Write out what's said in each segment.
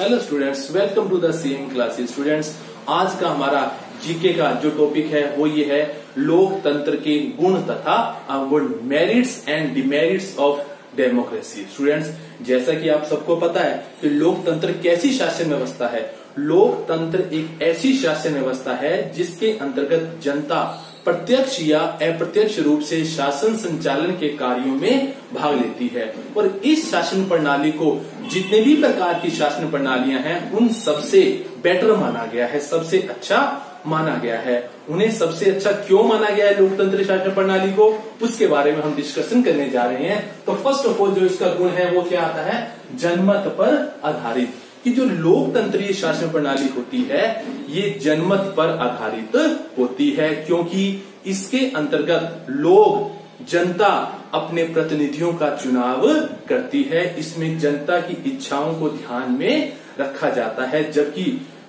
Hello students, welcome to the same classes. Students, आज का हमारा जीके का जो टॉपिक है वो ये है लोकतंत्र के गुण तथा अवगुण, merits and demerits of democracy. Students, जैसा कि आप सबको पता है कि लोकतंत्र कैसी शासन व्यवस्था है। लोकतंत्र एक ऐसी शासन व्यवस्था है जिसके अंतर्गत जनता प्रत्यक्ष या अप्रत्यक्ष रूप से शासन संचालन के कार्यों में भाग लेती है और इस शासन प्रणाली को जितने भी प्रकार की शासन प्रणालियां हैं उन सबसे बेटर माना गया है, सबसे अच्छा माना गया है। उन्हें सबसे अच्छा क्यों माना गया है लोकतंत्र शासन प्रणाली को, उसके बारे में हम डिस्कशन करने जा रहे हैं। तो फर्स्ट ऑफ ऑल जो इसका गुण है वो क्या आता है, जनमत पर आधारित। कि जो लोकतंत्रीय शासन प्रणाली होती है ये जनमत पर आधारित होती है, क्योंकि इसके अंतर्गत लोग, जनता अपने प्रतिनिधियों का चुनाव करती है। इसमें जनता की इच्छाओं को ध्यान में रखा जाता है, जबकि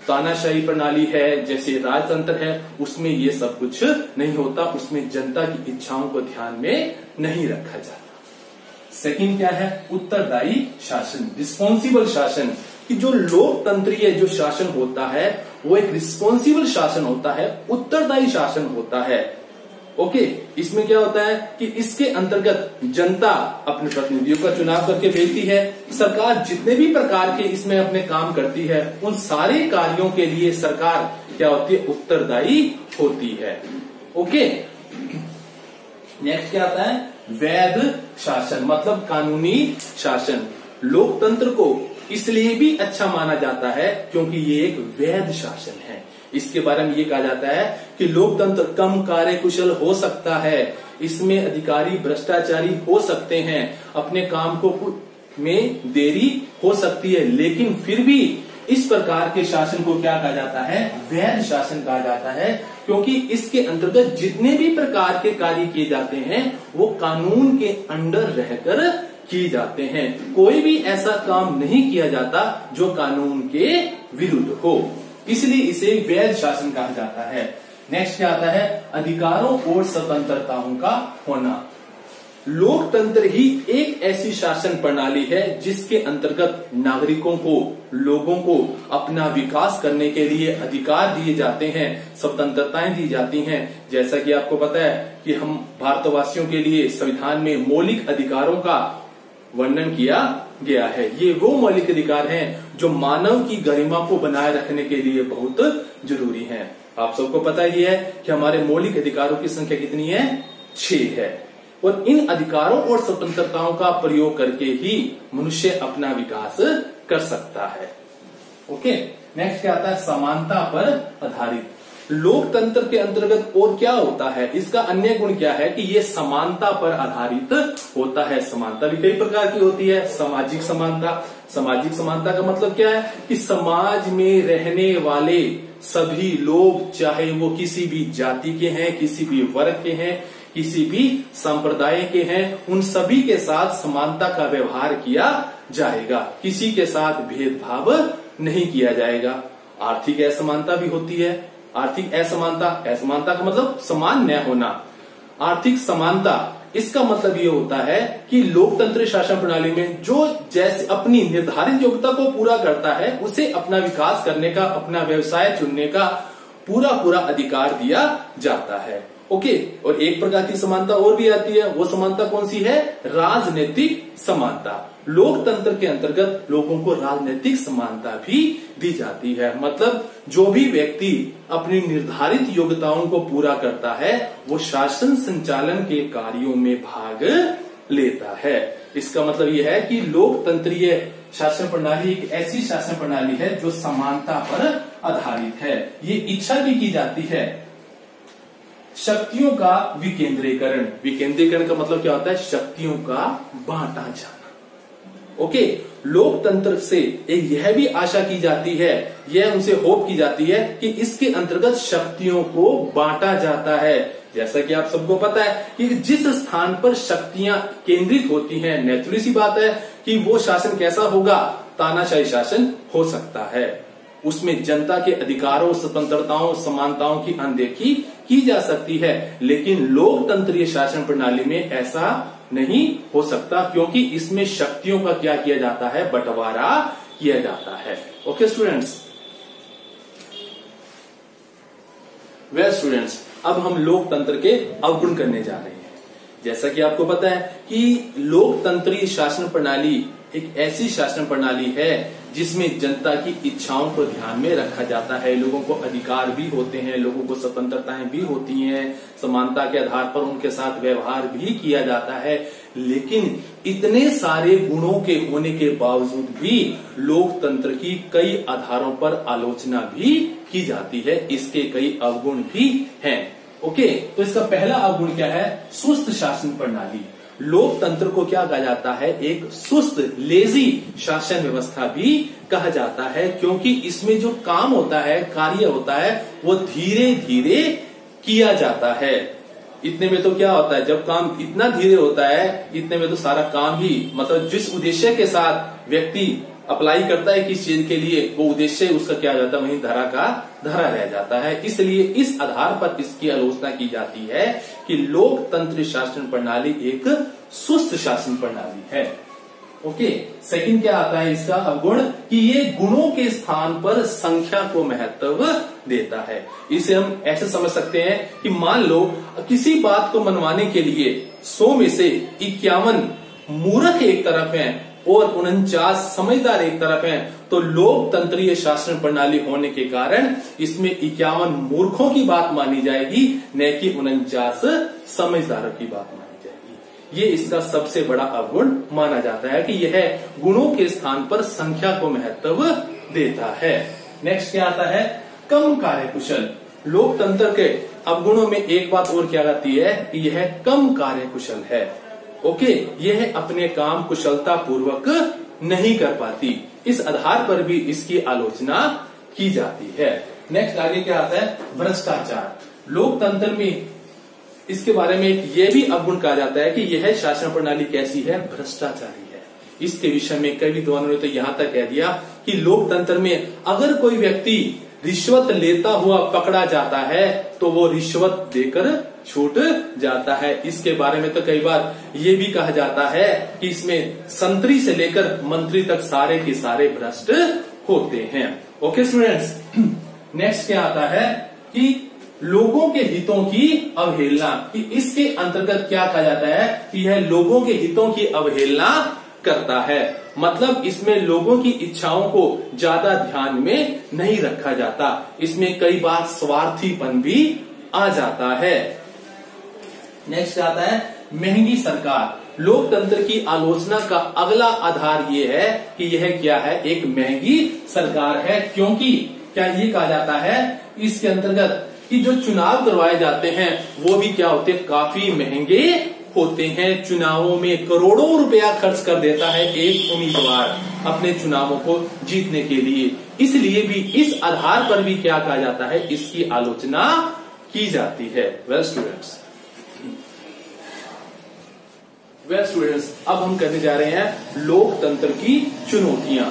तानाशाही प्रणाली है जैसे राजतंत्र है उसमें ये सब कुछ नहीं होता, उसमें जनता की इच्छाओं को ध्यान में नहीं रखा जाता। सेकंड क्या है, उत्तरदायी शासन, रिस्पॉन्सिबल शासन। कि जो लोकतंत्रीय जो शासन होता है वो एक रिस्पॉन्सिबल शासन होता है, उत्तरदायी शासन होता है। ओके, इसमें क्या होता है कि इसके अंतर्गत जनता अपने प्रतिनिधियों का चुनाव करके भेजती है। सरकार जितने भी प्रकार के इसमें अपने काम करती है उन सारे कार्यों के लिए सरकार क्या होती है, उत्तरदायी होती है। ओके, नेक्स्ट क्या आता है, वैध शासन, मतलब कानूनी शासन। लोकतंत्र को इसलिए भी अच्छा माना जाता है क्योंकि ये एक वैध शासन है। इसके बारे में ये कहा जाता है कि लोकतंत्र कम कार्यकुशल हो सकता है, इसमें अधिकारी भ्रष्टाचारी हो सकते हैं, अपने काम को में देरी हो सकती है, लेकिन फिर भी इस प्रकार के शासन को क्या कहा जाता है, वैध शासन कहा जाता है, क्योंकि इसके अंतर्गत जितने भी प्रकार के कार्य किए जाते हैं वो कानून के अंडर रहकर किए जाते हैं। कोई भी ऐसा काम नहीं किया जाता जो कानून के विरुद्ध हो, इसलिए इसे वैध शासन कहा जाता है। नेक्स्ट क्या आता है, अधिकारों और स्वतंत्रताओं का होना। लोकतंत्र ही एक ऐसी शासन प्रणाली है जिसके अंतर्गत नागरिकों को, लोगों को अपना विकास करने के लिए अधिकार दिए जाते हैं, स्वतंत्रताएं दी जाती हैं। जैसा कि आपको पता है कि हम भारतवासियों के लिए संविधान में मौलिक अधिकारों का वर्णन किया गया है। ये वो मौलिक अधिकार हैं जो मानव की गरिमा को बनाए रखने के लिए बहुत जरूरी हैं। आप सबको पता ही है कि हमारे मौलिक अधिकारों की संख्या कितनी है, 6 है। और इन अधिकारों और स्वतंत्रताओं का प्रयोग करके ही मनुष्य अपना विकास कर सकता है। ओके, नेक्स्ट क्या आता है, समानता पर आधारित। लोकतंत्र के अंतर्गत और क्या होता है, इसका अन्य गुण क्या है कि ये समानता पर आधारित होता है। समानता भी कई प्रकार की होती है। सामाजिक समानता, सामाजिक समानता का मतलब क्या है कि समाज में रहने वाले सभी लोग, चाहे वो किसी भी जाति के हैं, किसी भी वर्ग के हैं, किसी भी संप्रदाय के हैं, उन सभी के साथ समानता का व्यवहार किया जाएगा, किसी के साथ भेदभाव नहीं किया जाएगा। आर्थिक असमानता भी होती है। आर्थिक असमानता, असमानता का मतलब समान न होना। आर्थिक समानता, इसका मतलब ये होता है कि लोकतंत्र शासन प्रणाली में जो जैसे अपनी निर्धारित योग्यता को पूरा करता है उसे अपना विकास करने का, अपना व्यवसाय चुनने का पूरा अधिकार दिया जाता है। ओके, और एक प्रकार की समानता और भी आती है। वो समानता कौन सी है, राजनीतिक समानता। लोकतंत्र के अंतर्गत लोगों को राजनीतिक समानता भी दी जाती है। मतलब जो भी व्यक्ति अपनी निर्धारित योग्यताओं को पूरा करता है वो शासन संचालन के कार्यों में भाग लेता है। इसका मतलब यह है कि लोकतंत्रीय शासन प्रणाली एक ऐसी शासन प्रणाली है जो समानता पर आधारित है। ये इच्छा भी की जाती है। शक्तियों का विकेंद्रीकरण, विकेंद्रीकरण का मतलब क्या होता है, शक्तियों का बांटा जाना। ओके, लोकतंत्र से यह भी आशा की जाती है, यह उनसे होप की जाती है कि इसके अंतर्गत शक्तियों को बांटा जाता है। जैसा कि आप सबको पता है कि जिस स्थान पर शक्तियां केंद्रित होती हैं, नेचुरली सी बात है कि वो शासन कैसा होगा, तानाशाही शासन हो सकता है। उसमें जनता के अधिकारों, स्वतंत्रताओं, समानताओं की अनदेखी की जा सकती है, लेकिन लोकतंत्रीय शासन प्रणाली में ऐसा नहीं हो सकता, क्योंकि इसमें शक्तियों का क्या किया जाता है, बंटवारा किया जाता है। ओके स्टूडेंट्स, वेल स्टूडेंट्स, अब हम लोकतंत्र के अवगुण करने जा रहे हैं। जैसा कि आपको पता है कि लोकतंत्रीय शासन प्रणाली एक ऐसी शासन प्रणाली है जिसमें जनता की इच्छाओं को ध्यान में रखा जाता है। लोगों को अधिकार भी होते हैं, लोगों को स्वतंत्रताएं भी होती हैं, समानता के आधार पर उनके साथ व्यवहार भी किया जाता है। लेकिन इतने सारे गुणों के होने के बावजूद भी लोकतंत्र की कई आधारों पर आलोचना भी की जाती है। इसके कई अवगुण भी हैं। ओके, तो इसका पहला अवगुण क्या है? सुस्त शासन प्रणाली। लोकतंत्र को क्या कहा जाता है? एक सुस्त, लेजी शासन व्यवस्था भी कहा जाता है, क्योंकि इसमें जो काम होता है, कार्य होता है, वो धीरे धीरे किया जाता है। इतने में तो क्या होता है, जब काम इतना धीरे होता है, इतने में तो सारा काम ही, मतलब जिस उद्देश्य के साथ व्यक्ति अप्लाई करता है किस चीज के लिए, वो उद्देश्य उसका क्या हो जाता है, वहीं धरा का धरा रह जाता है। इसलिए इस आधार पर इसकी आलोचना की जाती है कि लोकतंत्र शासन प्रणाली एक सुस्त शासन प्रणाली है। ओके, सेकंड क्या आता है इसका अवगुण कि ये गुणों के स्थान पर संख्या को महत्व देता है। इसे हम ऐसे समझ सकते हैं कि मान लो किसी बात को मनवाने के लिए 100 में से 51 मूर्ख एक तरफ हैं और 49 समझदार एक तरफ हैं, तो लोकतंत्रीय शासन प्रणाली होने के कारण इसमें 51 मूर्खों की बात मानी जाएगी, न कि 49 समझदारों की बात मानी जाएगी। ये इसका सबसे बड़ा अवगुण माना जाता है कि यह गुणों के स्थान पर संख्या को महत्व देता है। नेक्स्ट क्या आता है? कम कार्यकुशल। लोकतंत्र के अवगुणों में एक बात और क्या आती है कि यह कम कार्यकुशल है। ओके, यह अपने काम कुशलता पूर्वक नहीं कर पाती। इस आधार पर भी इसकी आलोचना की जाती है। नेक्स्ट आगे क्या आता है? भ्रष्टाचार। लोकतंत्र में इसके बारे में यह भी अवगुण कहा जाता है कि यह शासन प्रणाली कैसी है? भ्रष्टाचारी है। इसके विषय में कई विद्वानों ने तो यहां तक कह दिया कि लोकतंत्र में अगर कोई व्यक्ति रिश्वत लेता हुआ पकड़ा जाता है तो वो रिश्वत देकर छूट जाता है। इसके बारे में तो कई बार ये भी कहा जाता है कि इसमें संतरी से लेकर मंत्री तक सारे के सारे भ्रष्ट होते हैं। ओके स्टूडेंट्स, नेक्स्ट क्या आता है कि लोगों के हितों की अवहेलना। कि इसके अंतर्गत क्या कहा जाता है कि यह लोगों के हितों की अवहेलना करता है। मतलब इसमें लोगों की इच्छाओं को ज्यादा ध्यान में नहीं रखा जाता। इसमें कई बार स्वार्थीपन भी आ जाता है। नेक्स्ट आता है महंगी सरकार। लोकतंत्र की आलोचना का अगला आधार ये है कि यह क्या है? एक महंगी सरकार है। क्योंकि क्या ये कहा जाता है इसके अंतर्गत कि जो चुनाव करवाए जाते हैं वो भी क्या होते हैं? काफी महंगे होते हैं। चुनावों में करोड़ों रुपया खर्च कर देता है एक उम्मीदवार अपने चुनावों को जीतने के लिए। इसलिए भी इस आधार पर भी क्या कहा जाता है? इसकी आलोचना की जाती है। वेल स्टूडेंट्स, अब हम करने जा रहे हैं लोकतंत्र की चुनौतियां।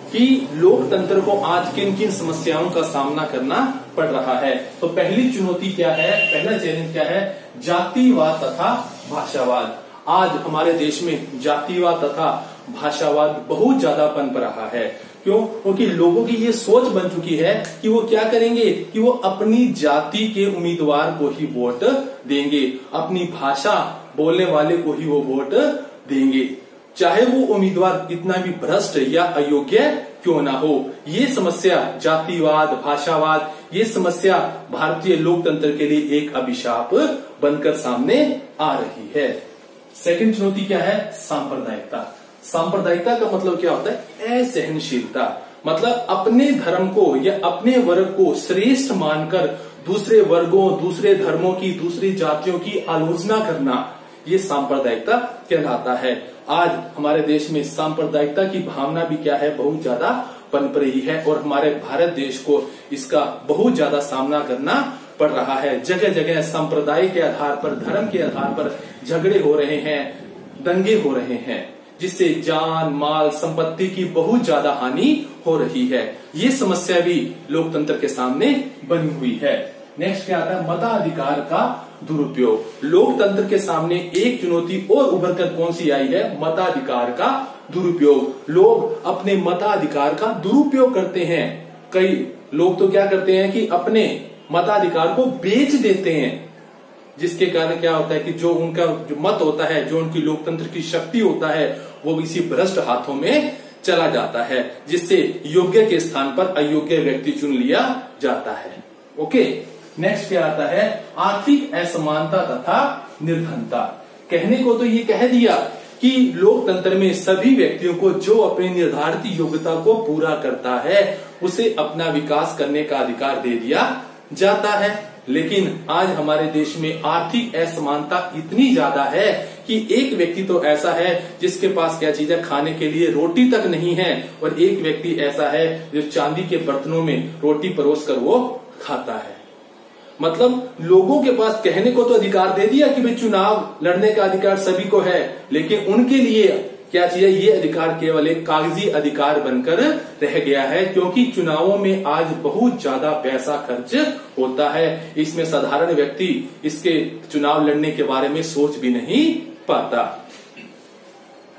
कि लोकतंत्र को आज किन किन समस्याओं का सामना करना पड़ रहा है। तो पहली चुनौती क्या है? पहला चैलेंज क्या है? जातिवाद तथा भाषावाद। आज हमारे देश में जातिवाद तथा भाषावाद बहुत ज्यादा पनप रहा है। क्यों? क्योंकि लोगों की ये सोच बन चुकी है कि वो क्या करेंगे कि वो अपनी जाति के उम्मीदवार को ही वोट देंगे, अपनी भाषा बोलने वाले को ही वो वोट देंगे, चाहे वो उम्मीदवार कितना भी भ्रष्ट या अयोग्य क्यों ना हो। ये समस्या जातिवाद, भाषावाद, ये समस्या भारतीय लोकतंत्र के लिए एक अभिशाप बनकर सामने आ रही है। सेकंड चुनौती क्या है? सांप्रदायिकता। सांप्रदायिकता का मतलब क्या होता है? असहनशीलता। मतलब अपने धर्म को या अपने वर्ग को श्रेष्ठ मानकर दूसरे वर्गों, दूसरे धर्मों की, दूसरी जातियों की आलोचना करना, ये सांप्रदायिकता कहलाता है। आज हमारे देश में सांप्रदायिकता की भावना भी क्या है? बहुत ज्यादा पनप रही है और हमारे भारत देश को इसका बहुत ज्यादा सामना करना पड़ रहा है। जगह जगह संप्रदाय के आधार पर, धर्म के आधार पर झगड़े हो रहे हैं, दंगे हो रहे हैं, जिससे जान माल संपत्ति की बहुत ज्यादा हानि हो रही है। ये समस्या भी लोकतंत्र के सामने बनी हुई है। नेक्स्ट क्या आता है? मताधिकार का दुरुपयोग। लोकतंत्र के सामने एक चुनौती और उभर कर कौन सी आई है? मताधिकार का दुरुपयोग। लोग अपने मताधिकार का दुरुपयोग करते हैं। कई लोग तो क्या करते हैं कि अपने मताधिकार को बेच देते हैं, जिसके कारण क्या होता है कि जो उनका जो मत होता है, जो उनकी लोकतंत्र की शक्ति होता है, वो इसी भ्रष्ट हाथों में चला जाता है, जिससे योग्य के स्थान पर अयोग्य व्यक्ति चुन लिया जाता है। ओके, नेक्स्ट क्या आता है? आर्थिक असमानता तथा निर्धनता। कहने को तो ये कह दिया कि लोकतंत्र में सभी व्यक्तियों को जो अपनी निर्धारित योग्यता को पूरा करता है उसे अपना विकास करने का अधिकार दे दिया जाता है, लेकिन आज हमारे देश में आर्थिक असमानता इतनी ज्यादा है कि एक व्यक्ति तो ऐसा है जिसके पास क्या चीज है? खाने के लिए रोटी तक नहीं है, और एक व्यक्ति ऐसा है जो चांदी के बर्तनों में रोटी परोस कर वो खाता है। मतलब लोगों के पास कहने को तो अधिकार दे दिया कि भाई चुनाव लड़ने का अधिकार सभी को है, लेकिन उनके लिए क्या चाहिए? ये अधिकार केवल एक कागजी अधिकार बनकर रह गया है, क्योंकि चुनावों में आज बहुत ज्यादा पैसा खर्च होता है। इसमें साधारण व्यक्ति इसके चुनाव लड़ने के बारे में सोच भी नहीं पाता।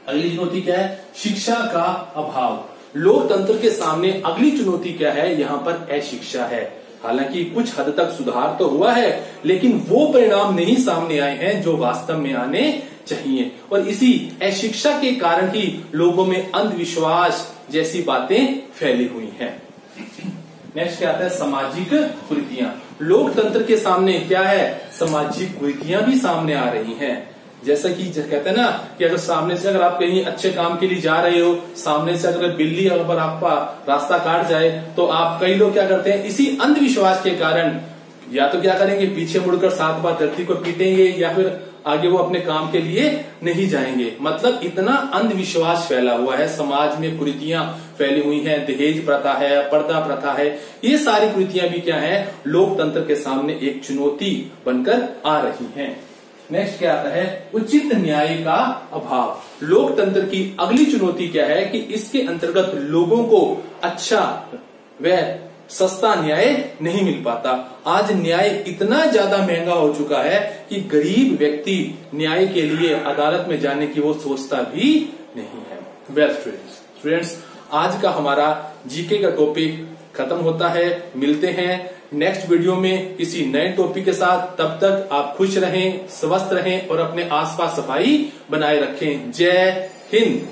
अगली चुनौती क्या है? शिक्षा का अभाव। लोकतंत्र के सामने अगली चुनौती क्या है? यहाँ पर अशिक्षा है। हालांकि कुछ हद तक सुधार तो हुआ है, लेकिन वो परिणाम नहीं सामने आए हैं जो वास्तव में आने चाहिए, और इसी अशिक्षा के कारण ही लोगों में अंधविश्वास जैसी बातें फैली हुई हैं। नेक्स्ट क्या आता है? सामाजिक कुरीतियां। लोकतंत्र के सामने क्या है? सामाजिक कुरीतियां भी सामने आ रही हैं। जैसा कि कहते हैं ना कि अगर सामने से अगर आप कहीं अच्छे काम के लिए जा रहे हो, सामने से अगर बिल्ली अगर आपका रास्ता काट जाए, तो आप कई लोग क्या करते हैं? इसी अंधविश्वास के कारण या तो क्या करेंगे? पीछे मुड़कर 7 बार धरती को पीटेंगे, या फिर आगे वो अपने काम के लिए नहीं जाएंगे। मतलब इतना अंधविश्वास फैला हुआ है, समाज में कुरीतियां फैली हुई हैं। दहेज प्रथा है, पर्दा प्रथा है, ये सारी कुरीतियां भी क्या है? लोकतंत्र के सामने एक चुनौती बनकर आ रही हैं। नेक्स्ट क्या आता है? उचित न्याय का अभाव। लोकतंत्र की अगली चुनौती क्या है कि इसके अंतर्गत लोगों को अच्छा व सस्ता न्याय नहीं मिल पाता। आज न्याय इतना ज्यादा महंगा हो चुका है कि गरीब व्यक्ति न्याय के लिए अदालत में जाने की वो सोचता भी नहीं है। वेल स्टूडेंट्स, आज का हमारा जीके का टॉपिक खत्म होता है। मिलते हैं नेक्स्ट वीडियो में किसी नए टॉपिक के साथ। तब तक आप खुश रहें, स्वस्थ रहें और अपने आसपास सफाई बनाए रखें। जय हिंद।